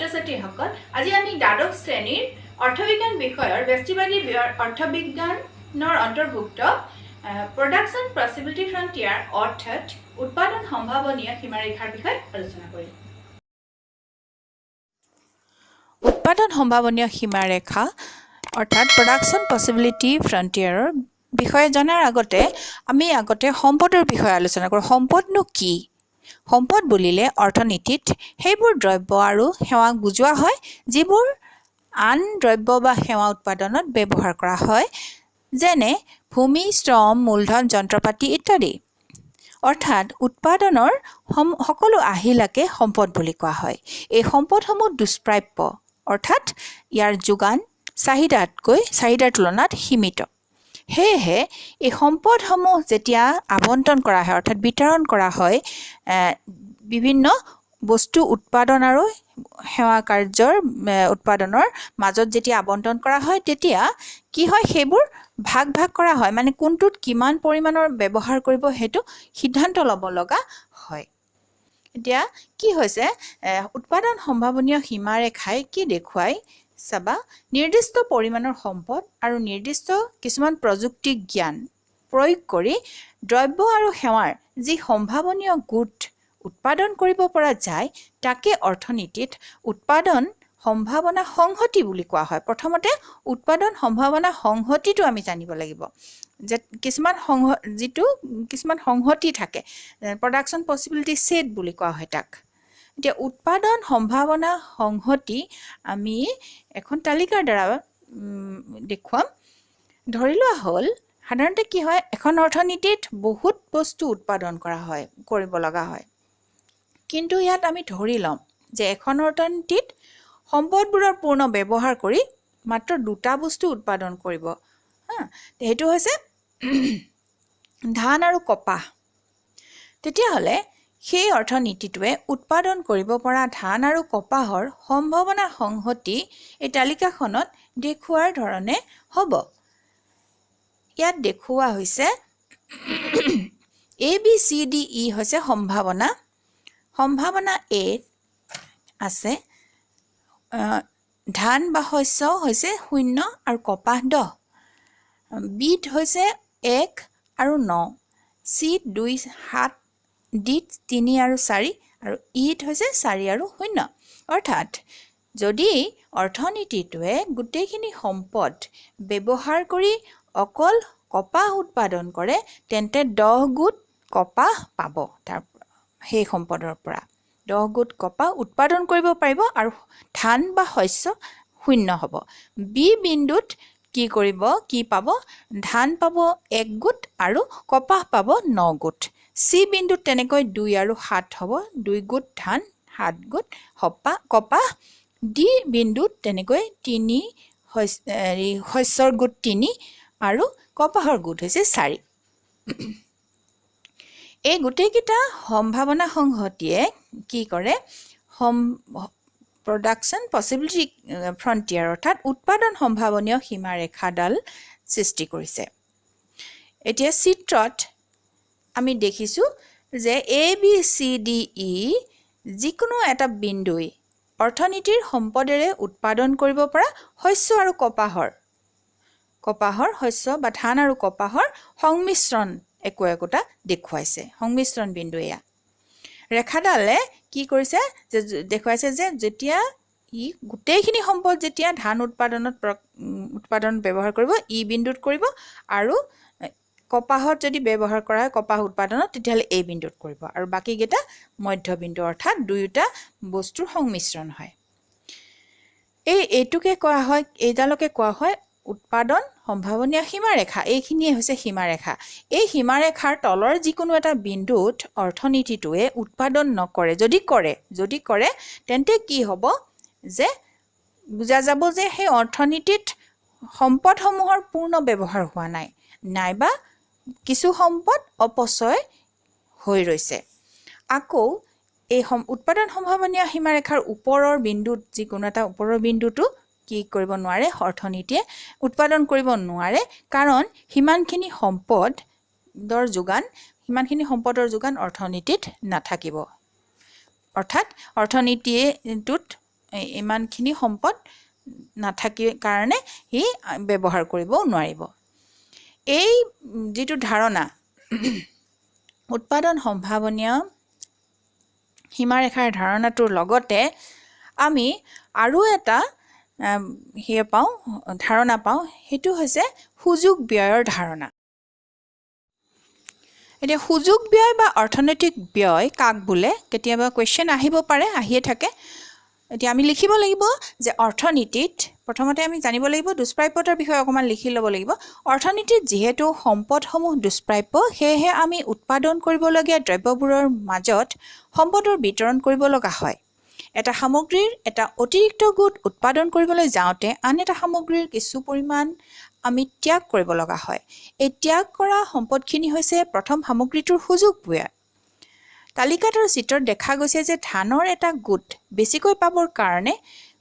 ছাত্ৰ-ছাত্ৰীসকল আজি আমি দ্বাদশ শ্ৰেণীৰ অৰ্থবিজ্ঞান বিষয়ৰ ব্যষ্টিবাদী অৰ্থবিজ্ঞানৰ অন্তৰ্ভুক্ত প্ৰডাকশ্যন পসিবিলিটি ফ্ৰন্টিয়াৰ অৰ্থাৎ উৎপাদন সম্ভাৱনীয় সীমাৰেখাৰ বিষয়ে আলোচনা কৰিম। উৎপাদন সম্ভাৱনীয় সীমাৰেখা অৰ্থাৎ প্ৰডাকশ্যন পসিবিলিটি ফ্ৰন্টিয়াৰৰ বিষয়ে জনাৰ আগতে আমি সম্পদৰ বিষয়ে আলোচনা কৰোঁ। সম্পদনো কি? সম্পদ বুলিলে অৰ্থনীতিত সেইবোৰ দ্ৰব্য আৰু সেৱাক বুজোৱা হয় যিবোৰ আন দ্ৰব্য বা সেৱা উৎপাদনত ব্যৱহাৰ কৰা হয়, যেনে ভূমি, শ্ৰম, মূলধন, যন্ত্ৰপাতি ইত্যাদি। অৰ্থাৎ উৎপাদনৰ সকলো আহিলাকে সম্পদ বুলি কোৱা হয়। এই সম্পদসমূহ দুষ্প্ৰাপ্য অৰ্থাৎ ইয়াৰ যোগান চাহিদাৰ তুলনাত সীমিত। সেয়েহে এই সম্পদসমূহ যেতিয়া আবণ্টন কৰা হয় অৰ্থাৎ বিতৰণ কৰা হয় বিভিন্ন বস্তু উৎপাদন আৰু সেৱা কাৰ্যৰ উৎপাদনৰ মাজত যেতিয়া আবণ্টন কৰা হয় তেতিয়া কি হয়, সেইবোৰ ভাগ কৰা হয়, মানে কোনটোত কিমান পৰিমাণৰ ব্যৱহাৰ কৰিব সেইটো সিদ্ধান্ত ল'ব লগা হয়। এতিয়া কি হৈছে, উৎপাদন সম্ভাৱনীয় সীমাৰেখাই কি দেখুৱাই চাবা, নিৰ্দিষ্ট পৰিমাণৰ সম্পদ আৰু নিৰ্দিষ্ট কিছুমান প্ৰযুক্তি জ্ঞান প্ৰয়োগ কৰি দ্ৰব্য আৰু সেৱাৰ যি সম্ভাৱনীয় গোট উৎপাদন কৰিব পৰা যায় তাকে অৰ্থনীতিত উৎপাদন সম্ভাৱনা সংহতি বুলি কোৱা হয়। প্ৰথমতে উৎপাদন সম্ভাৱনা সংহতিটো আমি জানিব লাগিব, যে কিছুমান সংহতি থাকে, প্ৰডাকশ্যন পসিবিলিটি সেট বুলি কোৱা হয় তাক। এতিয়া উৎপাদন সম্ভাৱনা সংহতি আমি এখন তালিকাৰ দ্বাৰা দেখুৱাম। ধৰি লোৱা হ'ল, সাধাৰণতে কি হয়, এখন অৰ্থনীতিত বহুত বস্তু উৎপাদন কৰিব লগা হয়, কিন্তু ইয়াত আমি ধৰি ল'ম যে এখন অৰ্থনীতিত সম্পদবোৰৰ পূৰ্ণ ব্যৱহাৰ কৰি মাত্ৰ দুটা বস্তু উৎপাদন কৰিব। সেইটো হৈছে ধান আৰু কপাহ। তেতিয়াহ'লে সেই অৰ্থনীতিটোৱে উৎপাদন কৰিব পৰা ধান আৰু কপাহৰ সম্ভাৱনা সংহতি এই তালিকাখনত দেখুওৱাৰ ধৰণে হ'ব। ইয়াত দেখুওৱা হৈছে ABCDE হৈছে সম্ভাৱনা। সম্ভাৱনা A আছে ধান বা শস্য হৈছে 0 আৰু কপাহ 10, বিত হৈছে 1 আৰু 9, চিত 2, 7, ডিত 3 আৰু 4 আৰু ইত হৈছে 4 আৰু 0। অৰ্থাৎ যদি অৰ্থনীতিটোৱে গোটেইখিনি সম্পদ ব্যৱহাৰ কৰি অকল কপাহ উৎপাদন কৰে তেন্তে 10 গোট কপাহ পাব, সেই সম্পদৰ পৰা 10 গোট কপাহ উৎপাদন কৰিব পাৰিব আৰু ধান বা শস্য 0 হ'ব। বি বিন্দুত কি পাব, ধান পাব 1 গোট আৰু কপাহ পাব 9 গোট। চি বিন্দুত তেনেকৈ 2 আৰু 7 হ'ব, 2 গোট ধান 7 গোট কপাহ। ডি বিন্দুত তেনেকৈ 3 শস্যৰ গোট 3 আৰু কপাহৰ গোট হৈছে 4। এই গোটেইকেইটা সম্ভাৱনা সংহতিয়ে কি কৰে, প্ৰডাকশ্যন পসিবিলিটি ফ্ৰন্টিয়াৰ অৰ্থাৎ উৎপাদন সম্ভাৱনীয় সীমাৰেখাডাল সৃষ্টি কৰিছে। এতিয়া চিত্ৰত আমি দেখিছোঁ যে ABCDE যিকোনো এটা বিন্দুই অৰ্থনীতিৰ সম্পদেৰে উৎপাদন কৰিব পৰা শস্য আৰু কপাহৰ শস্য বা ধান আৰু কপাহৰ সংমিশ্ৰণ একোটা দেখুৱাইছে। সংমিশ্ৰণ বিন্দু এয়া। ৰেখাডালে কি কৰিছে, যে দেখুৱাইছে যে যেতিয়া ই গোটেইখিনি সম্পদ যেতিয়া ধান উৎপাদন ব্যৱহাৰ কৰিব ই বিন্দুত কৰিব, আৰু কপাহত যদি ব্যৱহাৰ কৰা হয় কপাহ উৎপাদনত তেতিয়াহ'লে এই বিন্দুত কৰিব, আৰু বাকীকেইটা মধ্যবিন্দু অৰ্থাৎ দুয়োটা বস্তুৰ সংমিশ্ৰণ হয়। এইটোকে কোৱা হয়, এইডালকে কোৱা হয় উৎপাদন সম্ভাৱনীয় সীমাৰেখা। এইখিনিয়ে হৈছে সীমাৰেখা। এই সীমাৰেখাৰ তলৰ যিকোনো এটা বিন্দুত অৰ্থনীতিটোৱে উৎপাদন নকৰে, যদি কৰে তেন্তে কি হ'ব, যে বুজা যাব যে সেই অৰ্থনীতিত সম্পদসমূহৰ পূৰ্ণ ব্যৱহাৰ হোৱা নাই, নাইবা কিছু সম্পদ অপচয় হৈ ৰৈছে। আকৌ এই উৎপাদন সম্ভাৱনীয় সীমাৰেখাৰ ওপৰৰ বিন্দুত যিকোনো এটা ওপৰৰ বিন্দুটো কি কৰিব নোৱাৰে, অৰ্থনীতিয়ে উৎপাদন কৰিব নোৱাৰে, কাৰণ সিমানখিনি সম্পদৰ যোগান অৰ্থনীতিত নাথাকিব। অৰ্থাৎ অৰ্থনীতিটোত ইমানখিনি সম্পদ নাথাকি কাৰণে সি ব্যৱহাৰ কৰিব নোৱাৰিব এই যিটো ধাৰণা উৎপাদন সম্ভাৱনীয় সীমাৰেখাৰ ধাৰণাটোৰ লগতে আমি আৰু এটা ধাৰণা পাওঁ সেইটো হৈছে সুযোগ ব্যয়ৰ ধাৰণা এতিয়া সুযোগ ব্যয় বা অৰ্থনৈতিক ব্যয় কাক বোলে কেতিয়াবা কোৱেশ্চন আহিব পাৰে আহিয়ে থাকে এতিয়া আমি লিখিব লাগিব যে অৰ্থনীতিত প্ৰথমতে আমি জানিব লাগিব দুষ্প্ৰাপ্যতাৰ বিষয়ে অকমান লিখি ল'ব লাগিব অৰ্থনীতিত যেহেতু সম্পদসমূহ দুষ্প্ৰাপ্য সেয়েহে আমি উৎপাদন কৰিবলগীয়া দ্ৰব্যবোৰৰ মাজত সম্পদৰ বিতৰণ কৰিব লগা হয় এটা সামগ্ৰীৰ এটা অতিৰিক্ত গুণ উৎপাদন কৰিবলৈ যাওঁতে আন এটা সামগ্ৰীৰ কিছু পৰিমাণ আমি ত্যাগ কৰিব লগা হয় এই ত্যাগ কৰা সম্পদখিনি হৈছে প্ৰথম সামগ্ৰীটোৰ সুযোগ ব্যয় তালিকাত আৰু চিত্ৰত দেখা গৈছে যে ধানৰ এটা গোট বেছিকৈ পাবৰ কাৰণে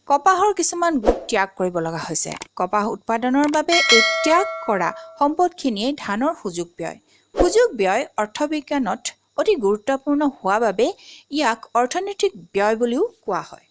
কপাহৰ কিছুমান গোট ত্যাগ কৰিব লগা হৈছে কপাহ উৎপাদনৰ বাবে এই ত্যাগ কৰা সম্পদখিনিয়ে ধানৰ সুযোগ ব্যয় অৰ্থবিজ্ঞানত অতি গুৰুত্বপূৰ্ণ হোৱা বাবে ইয়াক অৰ্থনৈতিক ব্যয় বুলিও কোৱা হয়